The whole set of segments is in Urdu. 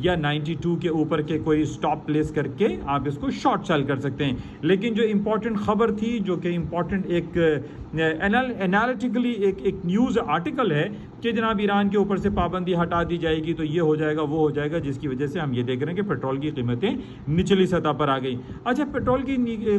یا 92 کے اوپر کے کوئی سٹاپ پلیس کر کے آپ اس کو شارٹ سیل کر سکتے ہیں. لیکن جو امپورٹنٹ خبر تھی, جو کہ امپورٹنٹ ایک انالیٹیکلی ایک نیوز آرٹیکل ہے کہ جناب ایران کے اوپر سے پابندی ہٹا دی جائے گی تو یہ ہو جائے گا, وہ ہو جائے گا, جس کی وجہ سے ہم یہ دیکھ رہے ہیں کہ پیٹرول کی قیمتیں نچلی سطح پر آ گئی. اچھا, پیٹرول کی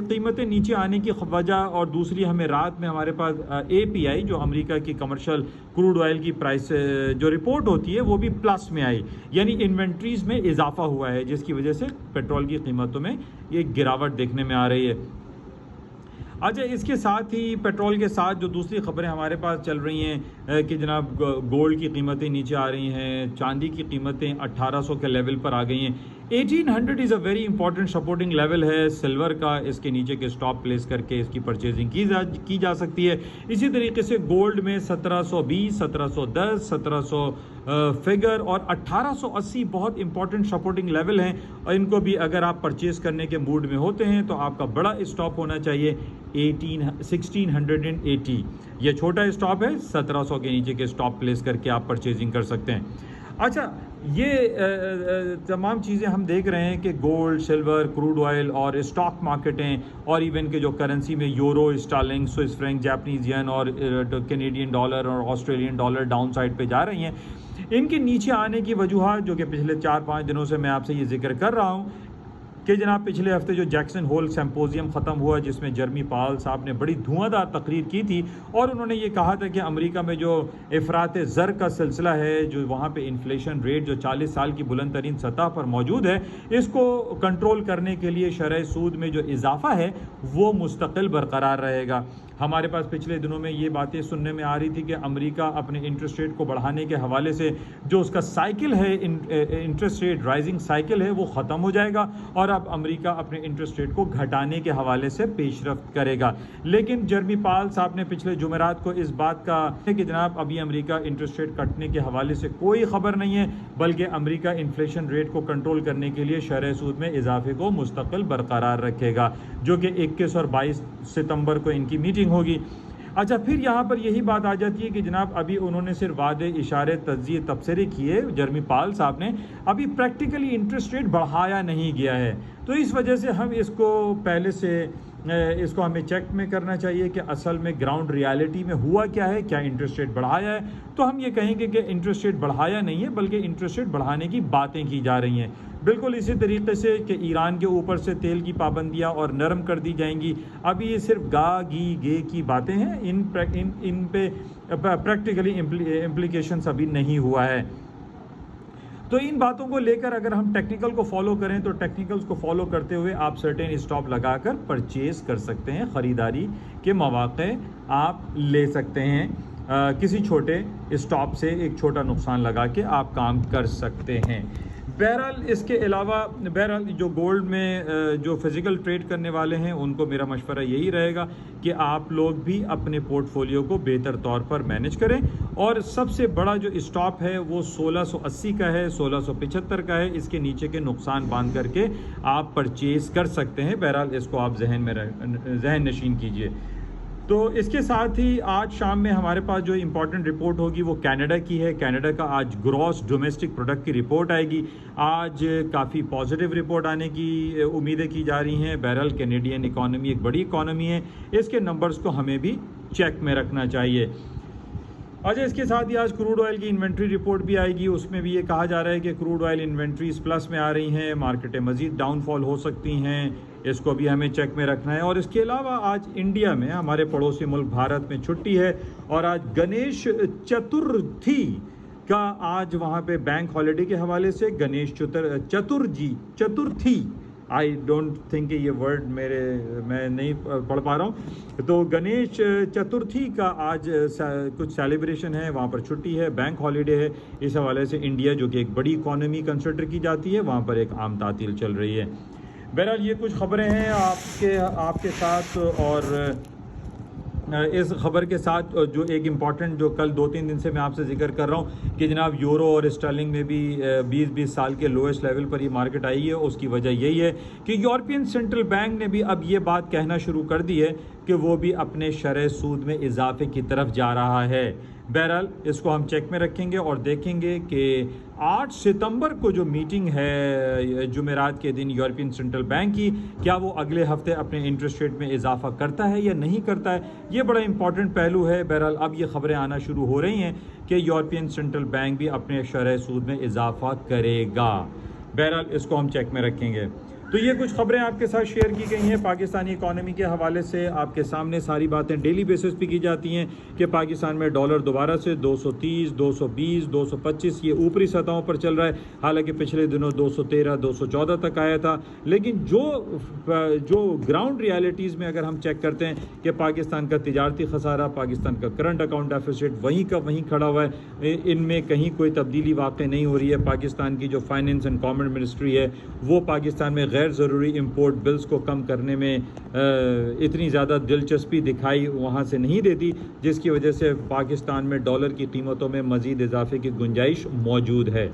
قیمتیں نیچے آنے کی وجہ اور دوسری, ہمیں رات میں ہمارے پاس API جو امریکہ کی کمرشل کروڈ آئل کی پرائس جو رپورٹ ہوتی ہے وہ بھی پلس میں آئی, یعنی انوینٹریز میں اضافہ ہوا ہے, جس کی وجہ سے پیٹرول کی قیمتوں میں ایک گراوٹ دیکھنے میں آ رہی ہے. اچھا, اس کے ساتھ ہی پیٹرول کے ساتھ جو دوسری خبریں ہمارے پاس چل رہی ہیں کہ جناب گولڈ کی قیمتیں نیچے آ رہی ہیں, چاندی کی قیمتیں 1800 کے لیول پر آ گئی ہیں. 1800 is a very important sporting level ہے سلور کا, اس کے نیچے کے سٹاپ پلیس کر کے اس کی پرچیزنگ کی جا سکتی ہے. اسی طریقے سے گولڈ میں 1720, 1710, 1700 فگر اور 1880 بہت امپورٹنٹ سپورٹنگ لیول ہیں, اور ان کو بھی اگر آپ پرچیز کرنے کے موڈ میں ہوتے ہیں تو آپ کا بڑا اسٹاپ ہونا چاہیے 1680. یہ چھوٹا اسٹاپ ہے, 1700 کے نیچے کے اسٹاپ پلیس کر کے آپ پرچیزنگ کر سکتے ہیں. اچھا, یہ تمام چیزیں ہم دیکھ رہے ہیں کہ گولڈ, سلور, کروڈ آئل اور اسٹاک مارکیٹیں اور ایون کے جو کرنسی میں یورو, اسٹارلنگ, سوئس فرینک, جاپنیز ین اور کینیڈین ڈالر اور آسٹریلین ڈالر ڈاؤن سائڈ پہ جا رہی ہیں. ان کے نیچے آنے کی وجوہات جو کہ پچھلے 4-5 دنوں سے میں آپ سے یہ ذکر کر رہا ہوں کہ جناب پچھلے ہفتے جو جیکسن ہول سمپوزیم ختم ہوا, جس میں جرمی پاول صاحب نے بڑی دھواں دار تقریر کی تھی اور انہوں نے یہ کہا تھا کہ امریکہ میں جو افراط زر کا سلسلہ ہے, جو وہاں پہ انفلیشن ریٹ جو 40 سال کی بلند ترین سطح پر موجود ہے, اس کو کنٹرول کرنے کے لیے شرح سود میں جو اضافہ ہے وہ مستقل برقرار رہے گا. ہمارے پاس پچھلے دنوں میں یہ باتیں سننے میں آ رہی تھی کہ امریکہ اپنے انٹرسٹ ریٹ کو بڑھانے کے حوالے سے جو اس کا سائیکل ہے, انٹرسٹ ریٹ رائزنگ سائیکل ہے, وہ ختم ہو جائے گا اور اب امریکہ اپنے انٹرسٹ ریٹ کو گھٹانے کے حوالے سے پیش رفت کرے گا. لیکن جرمی پاول صاحب نے پچھلے جمعرات کو اس بات کا کہ جناب ابھی امریکہ انٹرسٹ ریٹ کٹنے کے حوالے سے کوئی خبر نہیں ہے, بلکہ امریکہ انفلیشن ریٹ کو کنٹرول کرنے کے لیے شرح سود میں اضافے کو مستقل برقرار رکھے گا, جو کہ 21 اور 22 ستمبر کو ان کی میٹنگ ہوگی. اچھا, پھر یہاں پر یہی بات آ جاتی ہے کہ جناب ابھی انہوں نے صرف وعدے, اشارے, تجزیے, تبصرے کیے جرمی پاول صاحب نے, ابھی پریکٹیکلی انٹرسٹ ریٹ بڑھایا نہیں گیا ہے. تو اس وجہ سے ہم اس کو پہلے سے اس کو ہمیں چیک میں کرنا چاہیے کہ اصل میں گراؤنڈ ریالٹی میں ہوا کیا ہے, کیا انٹرسٹ ریٹ بڑھایا ہے. تو ہم یہ کہیں گے کہ انٹرسٹ ریٹ بڑھایا نہیں ہے, بلکہ انٹرسٹ ریٹ بڑھانے کی باتیں کی جا رہی ہیں. بالکل اسی طریقے سے کہ ایران کے اوپر سے تیل کی پابندیاں اور نرم کر دی جائیں گی, ابھی یہ صرف گا گی گے کی باتیں ہیں, ان پہ پریکٹیکلی امپلیکیشنز ابھی نہیں ہوا ہے. تو ان باتوں کو لے کر اگر ہم ٹیکنیکل کو فالو کریں تو ٹیکنیکلز کو فالو کرتے ہوئے آپ سرٹین اسٹاپ لگا کر پرچیز کر سکتے ہیں, خریداری کے مواقع آپ لے سکتے ہیں. کسی چھوٹے اسٹاپ سے ایک چھوٹا نقصان لگا کے آپ کام کر سکتے ہیں. بہرحال اس کے علاوہ بہرحال جو گولڈ میں جو فزیکل ٹریڈ کرنے والے ہیں ان کو میرا مشورہ یہی رہے گا کہ آپ لوگ بھی اپنے پورٹ فولیو کو بہتر طور پر مینج کریں, اور سب سے بڑا جو اسٹاپ ہے وہ 1680 کا ہے, 1675 کا ہے. اس کے نیچے کے نقصان باندھ کر کے آپ پرچیز کر سکتے ہیں. بہرحال اس کو آپ ذہن نشین کیجئے. تو اس کے ساتھ ہی آج شام میں ہمارے پاس جو امپورٹنٹ رپورٹ ہوگی وہ کینیڈا کی ہے. کینیڈا کا آج گراس ڈومیسٹک پروڈکٹ کی رپورٹ آئے گی. آج کافی پازیٹیو رپورٹ آنے کی امیدیں کی جا رہی ہیں. بہرحال کینیڈین اکانومی ایک بڑی اکانومی ہے, اس کے نمبرز کو ہمیں بھی چیک میں رکھنا چاہیے. اچھا, اس کے ساتھ ہی آج کروڈ آئل کی انوینٹری رپورٹ بھی آئے گی. اس میں بھی یہ کہا جا رہا ہے کہ کروڈ آئل انوینٹریز پلس میں آ رہی ہیں, مارکیٹیں مزید ڈاؤن فال ہو سکتی ہیں, اس کو بھی ہمیں چیک میں رکھنا ہے. اور اس کے علاوہ آج انڈیا میں ہمارے پڑوسی ملک بھارت میں چھٹی ہے, اور آج گنیش چترتھی کا آج وہاں پہ بینک ہالیڈے کے حوالے سے Ganesh Chaturthi I don't think کہ یہ ورڈ میں نہیں پڑھ پا رہا ہوں. تو گنیش چترتھی کا آج کچھ سیلیبریشن ہے, وہاں پر چھٹی ہے, بینک ہالیڈے ہے. اس حوالے سے انڈیا جو کہ ایک بڑی اکانومی کنسیڈر کی جاتی ہے, وہاں پر ایک عام تعطیل چل رہی ہے. بہرحال یہ کچھ خبریں ہیں آپ کے ساتھ, اور اس خبر کے ساتھ جو ایک امپورٹنٹ جو کل 2-3 دن سے میں آپ سے ذکر کر رہا ہوں کہ جناب یورو اور اسٹرلنگ میں بھی 20 سال کے لوئسٹ لیول پر یہ مارکیٹ آئی ہے. اس کی وجہ یہی ہے کہ یورپین سینٹرل بینک نے بھی اب یہ بات کہنا شروع کر دی ہے کہ وہ بھی اپنے شرح سود میں اضافے کی طرف جا رہا ہے. بہرحال اس کو ہم چیک میں رکھیں گے اور دیکھیں گے کہ 8 ستمبر کو جو میٹنگ ہے جمعرات کے دن یورپین سینٹرل بینک کی، کیا وہ اگلے ہفتے اپنے انٹرسٹ ریٹ میں اضافہ کرتا ہے یا نہیں کرتا ہے۔ یہ بڑا امپورٹنٹ پہلو ہے۔ بہرحال اب یہ خبریں آنا شروع ہو رہی ہیں کہ یورپین سینٹرل بینک بھی اپنے شرح سود میں اضافہ کرے گا۔ بہرحال اس کو ہم چیک میں رکھیں گے۔ تو یہ کچھ خبریں آپ کے ساتھ شیئر کی گئی ہیں پاکستانی اکانومی کے حوالے سے۔ آپ کے سامنے ساری باتیں ڈیلی بیسس پہ کی جاتی ہیں کہ پاکستان میں ڈالر دوبارہ سے 230، 220، 225 یہ اوپری سطحوں پر چل رہا ہے، حالانکہ پچھلے دنوں 213، 214 تک آیا تھا۔ لیکن جو گراؤنڈ ریالٹیز میں اگر ہم چیک کرتے ہیں کہ پاکستان کا تجارتی خسارہ، پاکستان کا کرنٹ اکاؤنٹ ڈیفیسٹ وہیں کا وہیں کھڑا ہوا ہے، ان میں کہیں کوئی تبدیلی واقع نہیں ہو رہی ہے۔ پاکستان کی جو فائنینس اینڈ کامرس منسٹری ہے وہ پاکستان میں غیر ضروری امپورٹ بلز کو کم کرنے میں اتنی زیادہ دلچسپی دکھائی وہاں سے نہیں دیتی، جس کی وجہ سے پاکستان میں ڈالر کی قیمتوں میں مزید اضافے کی گنجائش موجود ہے۔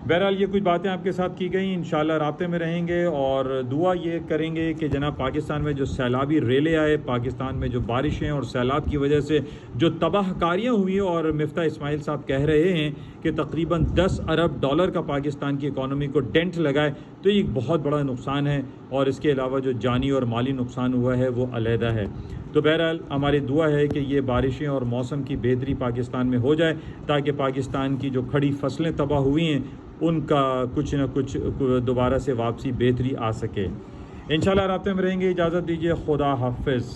بہرحال یہ کچھ باتیں آپ کے ساتھ کی گئیں، انشاءاللہ رابطے میں رہیں گے اور دعا یہ کریں گے کہ جناب پاکستان میں جو سیلابی ریلے آئے، پاکستان میں جو بارشیں اور سیلاب کی وجہ سے جو تباہ کاریاں ہوئی، اور مفتاح اسماعیل صاحب کہہ رہے ہیں کہ تقریباً 10 ارب ڈالر کا پاکستان کی اکانومی کو ڈینٹ لگائے، تو یہ ایک بہت بڑا نقصان ہے، اور اس کے علاوہ جو جانی اور مالی نقصان ہوا ہے وہ علیحدہ ہے۔ تو بہرحال ہماری دعا ہے کہ یہ بارشیں اور موسم کی بہتری پاکستان میں ہو جائے، تاکہ پاکستان کی جو کھڑی فصلیں تباہ ہوئی ہیں ان کا کچھ نہ کچھ دوبارہ سے واپسی بہتری آ سکے۔ انشاءاللہ رابطے میں رہیں گے۔ اجازت دیجیے، خدا حافظ۔